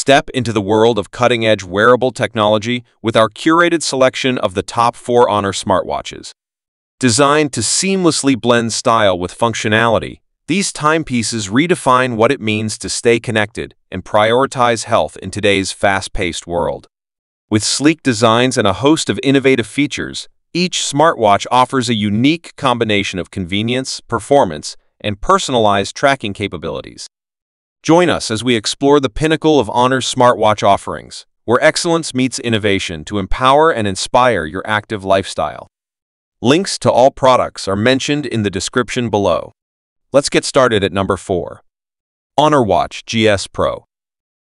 Step into the world of cutting-edge wearable technology with our curated selection of the top 4 Honor smartwatches. Designed to seamlessly blend style with functionality, these timepieces redefine what it means to stay connected and prioritize health in today's fast-paced world. With sleek designs and a host of innovative features, each smartwatch offers a unique combination of convenience, performance, and personalized tracking capabilities. Join us as we explore the pinnacle of Honor's smartwatch offerings, where excellence meets innovation to empower and inspire your active lifestyle. Links to all products are mentioned in the description below. Let's get started at number 4. Honor Watch GS Pro.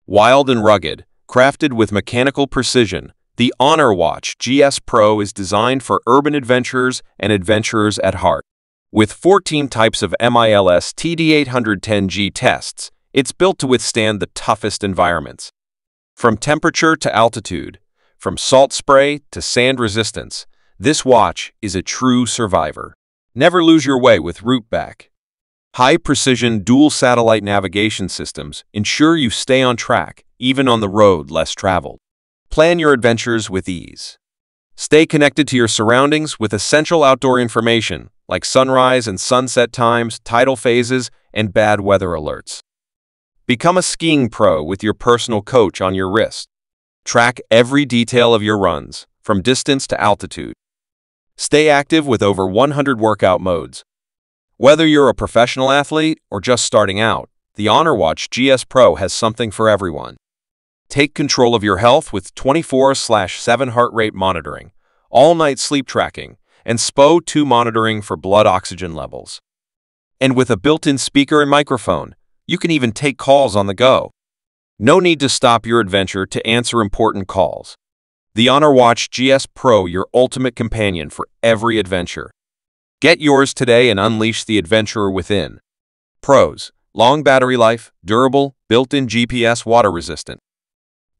Wild and rugged, crafted with mechanical precision, the Honor Watch GS Pro is designed for urban adventurers and adventurers at heart. With 14 types of MILS TD810G tests, it's built to withstand the toughest environments. From temperature to altitude, from salt spray to sand resistance, this watch is a true survivor. Never lose your way with Routeback. High-precision dual satellite navigation systems ensure you stay on track, even on the road less traveled. Plan your adventures with ease. Stay connected to your surroundings with essential outdoor information like sunrise and sunset times, tidal phases, and bad weather alerts. Become a skiing pro with your personal coach on your wrist. Track every detail of your runs, from distance to altitude. Stay active with over 100 workout modes. Whether you're a professional athlete or just starting out, the Honor Watch GS Pro has something for everyone. Take control of your health with 24/7 heart rate monitoring, all-night sleep tracking, and SPO2 monitoring for blood oxygen levels. And with a built-in speaker and microphone, you can even take calls on the go. No need to stop your adventure to answer important calls. The Honor Watch GS Pro, your ultimate companion for every adventure. Get yours today and unleash the adventurer within. Pros: long battery life, durable, built-in GPS, water-resistant.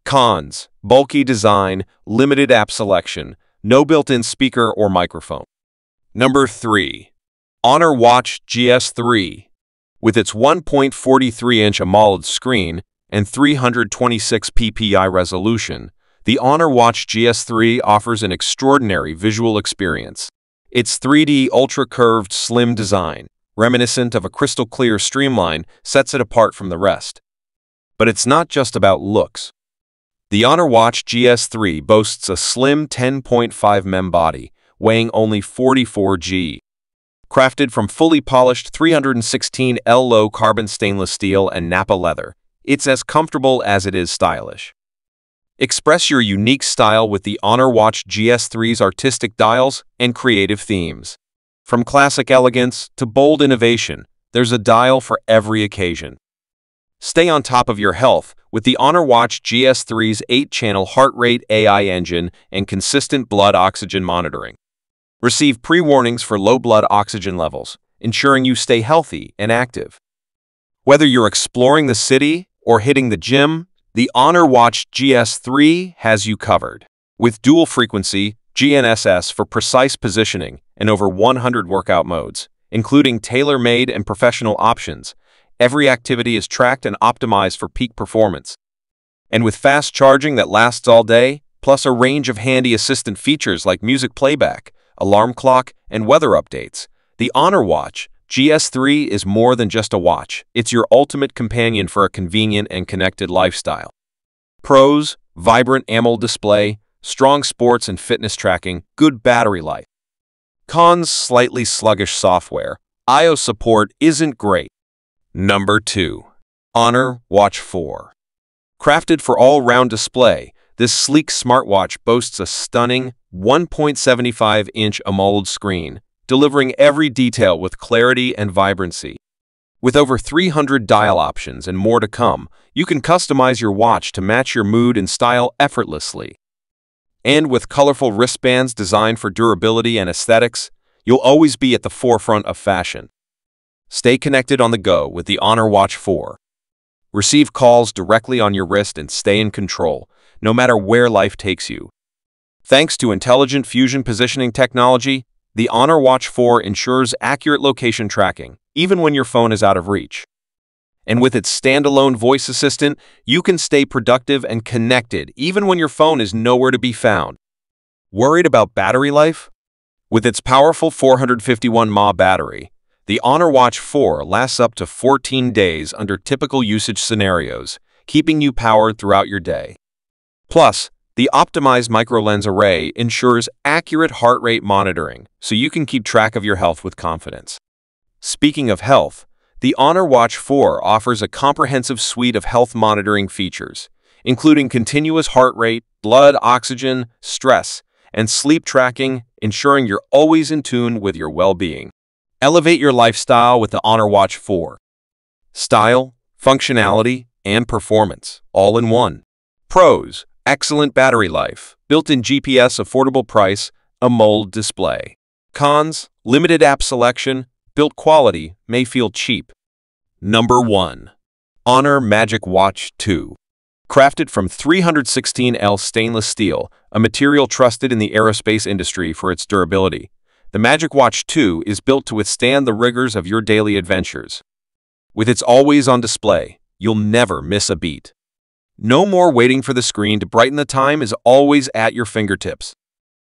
Cons: bulky design, limited app selection, no built-in speaker or microphone. Number 3. Honor Watch GS3. With its 1.43-inch AMOLED screen and 326 ppi resolution, the Honor Watch GS3 offers an extraordinary visual experience. Its 3D ultra-curved slim design, reminiscent of a crystal-clear streamline, sets it apart from the rest. But it's not just about looks. The Honor Watch GS3 boasts a slim 10.5 mm body, weighing only 44 g. Crafted from fully polished 316L low-carbon stainless steel and Nappa leather, it's as comfortable as it is stylish. Express your unique style with the Honor Watch GS3's artistic dials and creative themes. From classic elegance to bold innovation, there's a dial for every occasion. Stay on top of your health with the Honor Watch GS3's 8-channel heart rate AI engine and consistent blood oxygen monitoring. Receive pre-warnings for low blood oxygen levels, ensuring you stay healthy and active. Whether you're exploring the city or hitting the gym, the Honor Watch GS3 has you covered. With dual-frequency GNSS for precise positioning and over 100 workout modes, including tailor-made and professional options, every activity is tracked and optimized for peak performance. And with fast charging that lasts all day, plus a range of handy assistant features like music playback, alarm clock, and weather updates, the Honor Watch GS3 is more than just a watch. It's your ultimate companion for a convenient and connected lifestyle. Pros: vibrant AMOLED display, strong sports and fitness tracking, good battery life. Cons: slightly sluggish software. iOS support isn't great. Number 2. Honor Watch 4. Crafted for all-round display, this sleek smartwatch boasts a stunning 1.75-inch AMOLED screen, delivering every detail with clarity and vibrancy. With over 300 dial options and more to come, you can customize your watch to match your mood and style effortlessly. And with colorful wristbands designed for durability and aesthetics, you'll always be at the forefront of fashion. Stay connected on the go with the Honor Watch 4. Receive calls directly on your wrist and stay in control, no matter where life takes you. Thanks to intelligent fusion positioning technology, the Honor Watch 4 ensures accurate location tracking, even when your phone is out of reach. And with its standalone voice assistant, you can stay productive and connected even when your phone is nowhere to be found. Worried about battery life? With its powerful 451 mAh battery, the Honor Watch 4 lasts up to 14 days under typical usage scenarios, keeping you powered throughout your day. Plus, the optimized micro-lens array ensures accurate heart rate monitoring, so you can keep track of your health with confidence. Speaking of health, the Honor Watch 4 offers a comprehensive suite of health monitoring features, including continuous heart rate, blood oxygen, stress, and sleep tracking, ensuring you're always in tune with your well-being. Elevate your lifestyle with the Honor Watch 4. Style, functionality, and performance, all in one. Pros: excellent battery life, built-in GPS, affordable price, AMOLED display. Cons: limited app selection, built quality, may feel cheap. Number 1. Honor Magicwatch 2. Crafted from 316L stainless steel, a material trusted in the aerospace industry for its durability, the Magicwatch 2 is built to withstand the rigors of your daily adventures. With its always-on display, you'll never miss a beat. No more waiting for the screen to brighten. The time is always at your fingertips.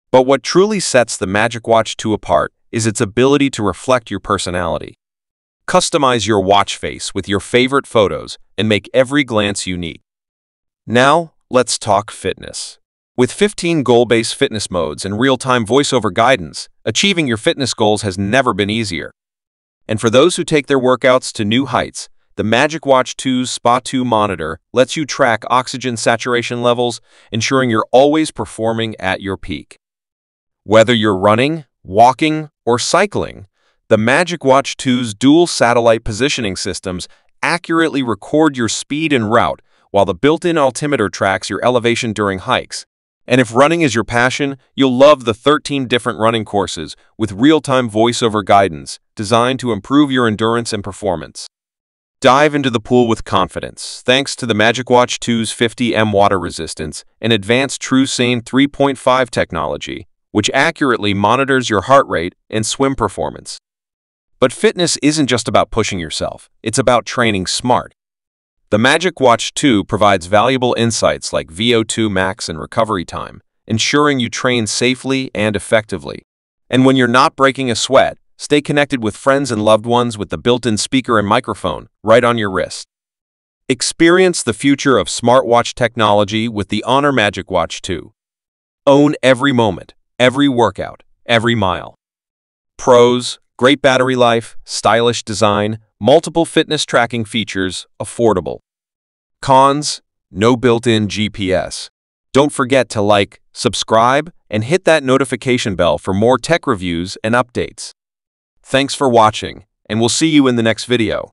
But what truly sets the Magicwatch 2 apart is its ability to reflect your personality. Customize your watch face with your favorite photos and make every glance unique. Now, let's talk fitness. With 15 goal-based fitness modes and real-time voiceover guidance, achieving your fitness goals has never been easier. And for those who take their workouts to new heights, the Magicwatch 2's SPA2 monitor lets you track oxygen saturation levels, ensuring you're always performing at your peak. Whether you're running, walking, or cycling, the Magicwatch 2's dual satellite positioning systems accurately record your speed and route, while the built-in altimeter tracks your elevation during hikes. And if running is your passion, you'll love the 13 different running courses with real-time voiceover guidance designed to improve your endurance and performance. Dive into the pool with confidence thanks to the Magicwatch 2's 50 water resistance and advanced TrueSane 3.5 technology, which accurately monitors your heart rate and swim performance. But fitness isn't just about pushing yourself, it's about training smart. The Magicwatch 2 provides valuable insights like VO2 max and recovery time, ensuring you train safely and effectively. And when you're not breaking a sweat, stay connected with friends and loved ones with the built-in speaker and microphone right on your wrist. Experience the future of smartwatch technology with the Honor Magicwatch 2. Own every moment, every workout, every mile. Pros: great battery life, stylish design, multiple fitness tracking features, affordable. Cons: no built-in GPS. Don't forget to like, subscribe, and hit that notification bell for more tech reviews and updates. Thanks for watching, and we'll see you in the next video.